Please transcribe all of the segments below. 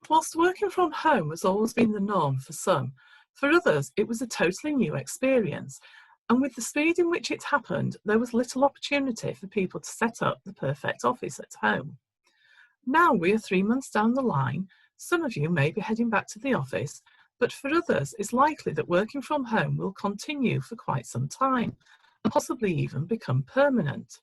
Whilst working from home has always been the norm for some, for others it was a totally new experience, and with the speed in which it happened, there was little opportunity for people to set up the perfect office at home. Now we are 3 months down the line, some of you may be heading back to the office, but for others it's likely that working from home will continue for quite some time, and possibly even become permanent.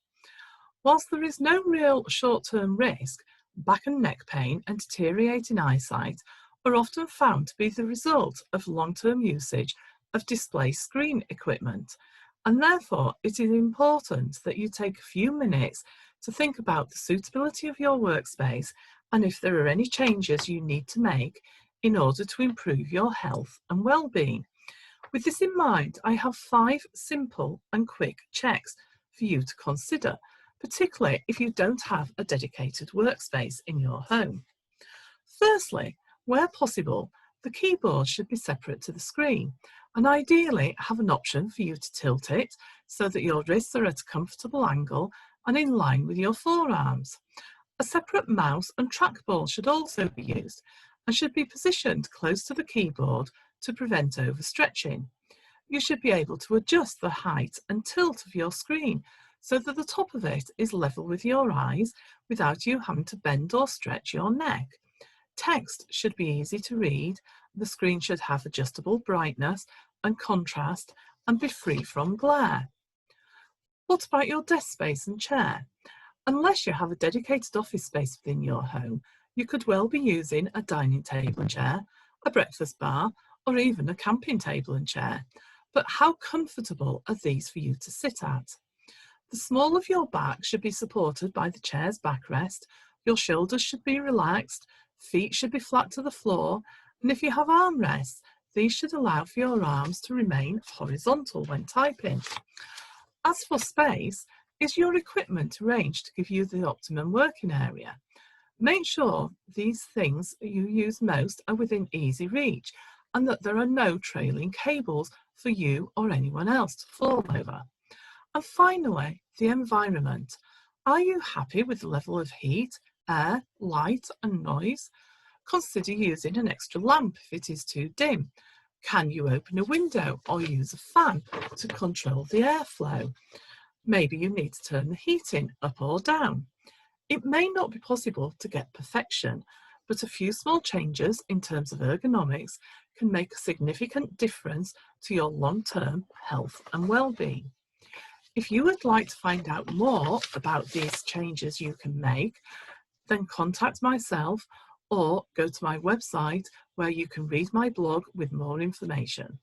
Whilst there is no real short-term risk, back and neck pain and deteriorating eyesight are often found to be the result of long-term usage of display screen equipment, and therefore it is important that you take a few minutes to think about the suitability of your workspace and if there are any changes you need to make in order to improve your health and well-being. With this in mind, I have 5 simple and quick checks for you to consider, particularly if you don't have a dedicated workspace in your home. Firstly, where possible, the keyboard should be separate to the screen, and ideally have an option for you to tilt it so that your wrists are at a comfortable angle and in line with your forearms. A separate mouse and trackball should also be used and should be positioned close to the keyboard to prevent overstretching. You should be able to adjust the height and tilt of your screen so that the top of it is level with your eyes without you having to bend or stretch your neck. Text should be easy to read, the screen should have adjustable brightness and contrast and be free from glare. What about your desk space and chair? Unless you have a dedicated office space within your home, you could well be using a dining table and chair, a breakfast bar, or even a camping table and chair. But how comfortable are these for you to sit at? The small of your back should be supported by the chair's backrest, your shoulders should be relaxed, feet should be flat to the floor, and if you have armrests, these should allow for your arms to remain horizontal when typing. As for space, is your equipment arranged to give you the optimum working area? Make sure these things you use most are within easy reach and that there are no trailing cables for you or anyone else to fall over. And finally, the environment. Are you happy with the level of heat, air, light and noise? Consider using an extra lamp if it is too dim. Can you open a window or use a fan to control the airflow? Maybe you need to turn the heating up or down. It may not be possible to get perfection, but a few small changes in terms of ergonomics can make a significant difference to your long-term health and well-being. If you would like to find out more about these changes you can make, then contact myself or go to my website where you can read my blog with more information.